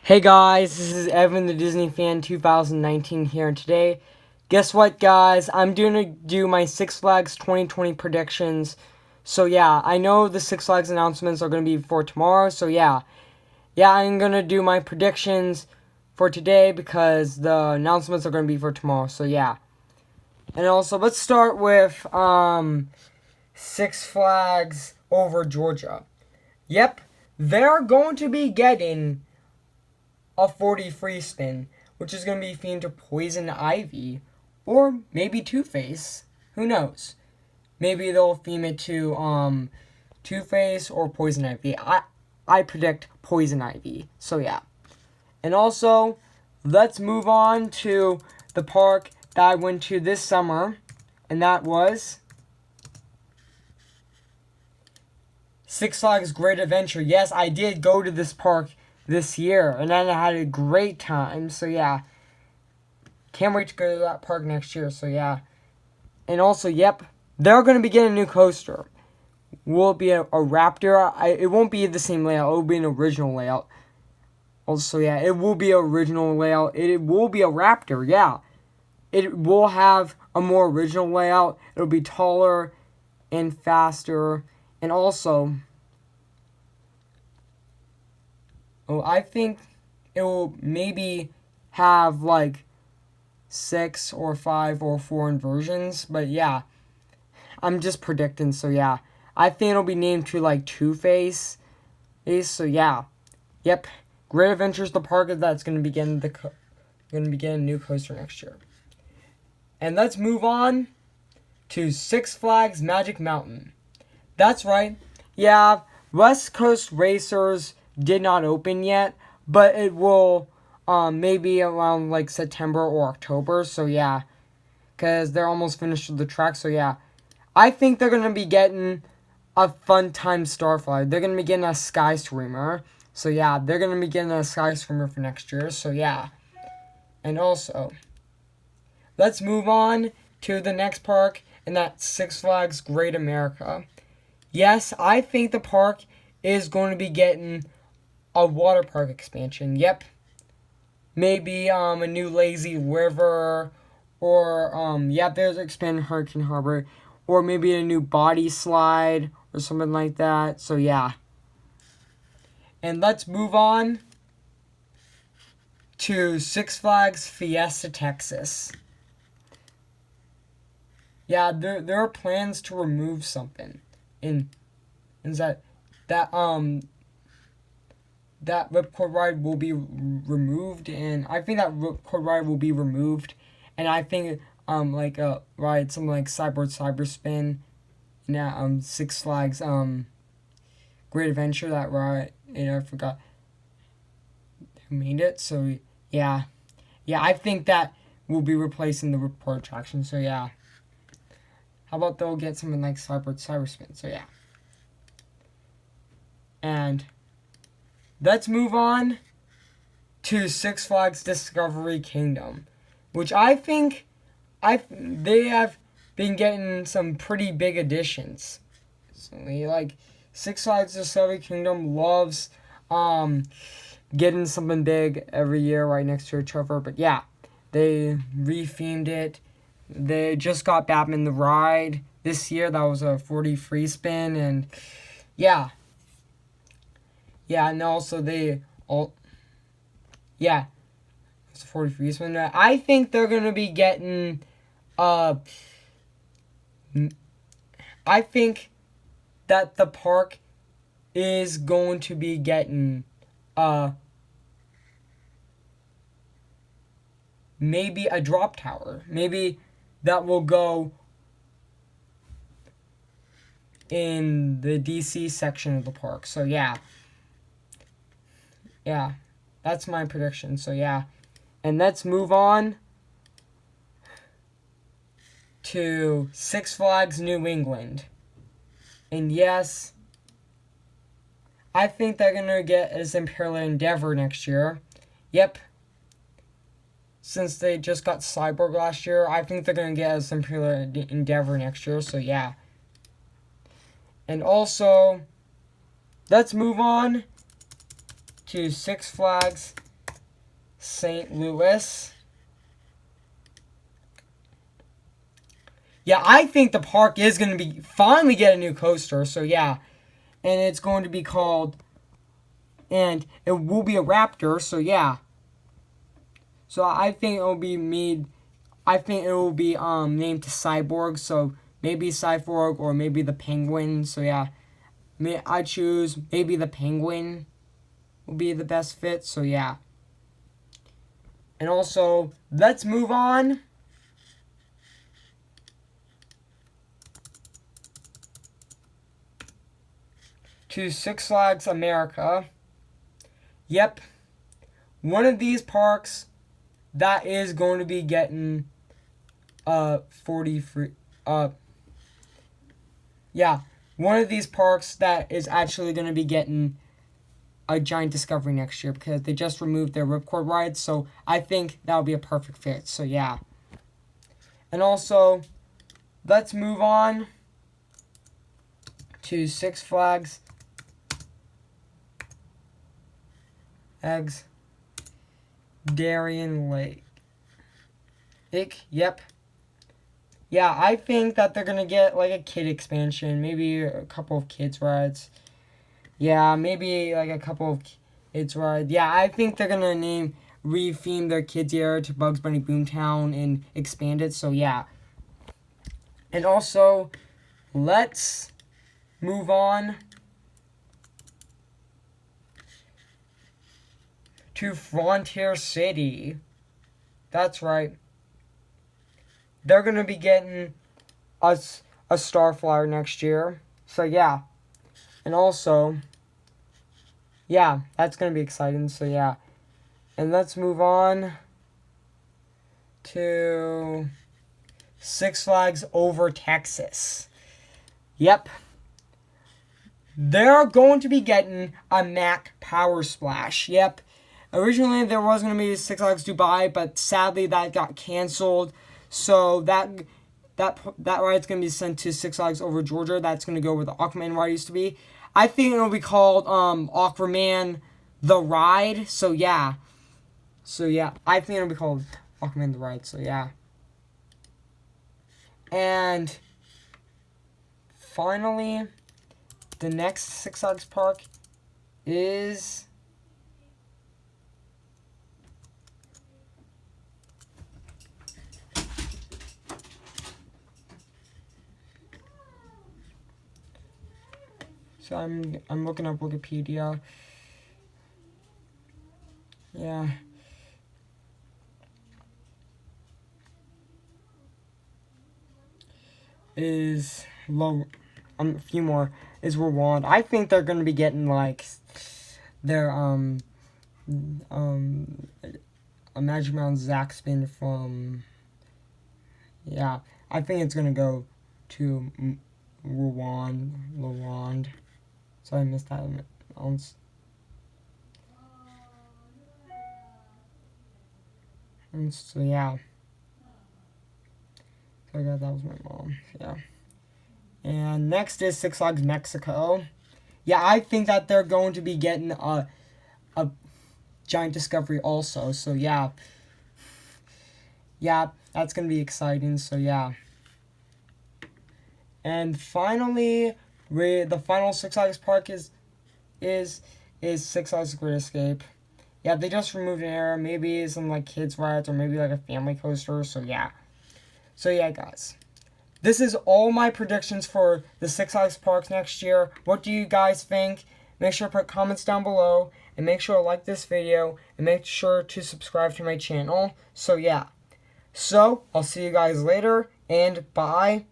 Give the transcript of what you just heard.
Hey guys, this is Evan the Disney Fan 2019 here, and today, guess what guys, I'm going to do my Six Flags 2020 predictions. So yeah, I know the Six Flags announcements are going to be for tomorrow, so yeah, I'm going to do my predictions for today because the announcements are going to be for tomorrow, so yeah. And also, let's start with Six Flags over Georgia. Yep, they're going to be getting a 40 free spin, which is going to be themed to Poison Ivy, or maybe Two-Face. Who knows? Maybe they'll theme it to Two-Face or Poison Ivy. I predict Poison Ivy. So yeah. And also, let's move on to the park that I went to this summer, and that was Six Flags Great Adventure. Yes, I did go to this park this year, and then I had a great time. So yeah, can't wait to go to that park next year. So yeah, and also, yep, they're gonna be getting a new coaster. Will it be a Raptor? It won't be the same layout. It will be an original layout. Also, yeah, it will be original layout. It will be a Raptor. Yeah, it will have a more original layout. It'll be taller and faster, and also, I think it will maybe have like 6 or 5 or 4 inversions, but yeah, I'm just predicting. So yeah, I think it'll be named to like Two-Face. So yeah, yep, Great Adventures the park that's gonna be getting a new coaster next year. And let's move on to Six Flags Magic Mountain. That's right. Yeah, West Coast Racers did not open yet, but it will maybe around like September or October. So yeah, because they're almost finished with the track. So yeah, I think they're gonna be getting a Fun Time Starflyer. They're gonna be getting a Sky Streamer. So yeah, they're gonna be getting a Sky Streamer for next year. So yeah, and also, let's move on to the next park, and that's Six Flags Great America. Yes, I think the park is going to be getting a water park expansion. Yep. Maybe a new lazy river, or there's expanded Hurricane Harbor, or maybe a new body slide or something like that. So yeah. And let's move on to Six Flags Fiesta Texas. Yeah, there are plans to remove something. Is that that Ripcord ride will be removed, and I think that Ripcord ride will be removed, and I think like a ride something like Cyberspin, Six Flags Great Adventure, that ride, I forgot who made it. So yeah, I think that will be replacing the Ripcord attraction. So yeah, how about they'll get something like Cyberspin? So yeah. And let's move on to Six Flags Discovery Kingdom, which I think they have been getting some pretty big additions. So like Six Flags Discovery Kingdom loves getting something big every year right next to each other. But yeah, they rethemed it. They just got Batman the Ride this year. That was a 40 free spin, and yeah. Yeah, and also it's a 40 free spin. I think they're gonna be getting I think that the park is going to be getting maybe a drop tower. Maybe that will go in the DC section of the park. So yeah, that's my prediction. So yeah, and let's move on to Six Flags New England. And yes, I think they're gonna get as Imperial Endeavor next year. Yep. Since they just got Cyborg last year, I think they're gonna get as Imperial Endeavor next year. So yeah. And also, let's move on to Six Flags St. Louis. Yeah, I think the park is going to be finally get a new coaster. So yeah, and it's going to be called, and it will be a Raptor. So yeah. So I think it will be made. I think it will be named to Cyborg. So maybe Cyborg or maybe the Penguin. So yeah, I choose maybe the Penguin will be the best fit. So yeah. And also, let's move on to Six Flags America. Yep, one of these parks that is going to be getting 40 free. Yeah, one of these parks that is actually going to be getting a Giant Discovery next year because they just removed their Ripcord rides. So I think that would be a perfect fit. So yeah. And also, let's move on to Six Flags Eggs Darien Lake. Yep. Yeah, I think that they're gonna get like a kid expansion, maybe a couple of kids rides. Yeah, maybe like a couple of kids rides. Yeah, I think they're gonna retheme their kids area to Bugs Bunny Boomtown and expand it. So yeah. And also, let's move on to Frontier City. That's right. They're going to be getting us a Starflyer next year. So, yeah. And also, yeah, that's going to be exciting. So, yeah. And let's move on to Six Flags Over Texas. Yep. They're going to be getting a Mack Power Splash. Yep. Originally, there was going to be Six Flags Dubai, but sadly that got canceled. So that ride's going to be sent to Six Flags Over Georgia. That's going to go where the Aquaman ride used to be. I think it'll be called Aquaman The Ride. So yeah. I think it'll be called Aquaman The Ride. So yeah. And finally, the next Six Flags park is so I'm looking up Wikipedia. Yeah. Is low. A few more is Rwanda. I think they're gonna be getting like their a Magic Mountain Zaxby's from. Yeah, I think it's gonna go to Rwanda. So I missed that ounce. And so yeah. So yeah, that was my mom. Yeah. And next is Six Flags Mexico. Yeah, I think that they're going to be getting a Giant Discovery also. So yeah. Yeah, that's gonna be exciting. So yeah. And finally, the final Six Flags park is Six Flags Great Escape. Yeah, they just removed an area. Maybe some like kids rides or maybe like a family coaster. So yeah. So yeah, guys. This is all my predictions for the Six Flags parks next year. What do you guys think? Make sure to put comments down below. And make sure to like this video. And make sure to subscribe to my channel. So yeah. So, I'll see you guys later. And bye.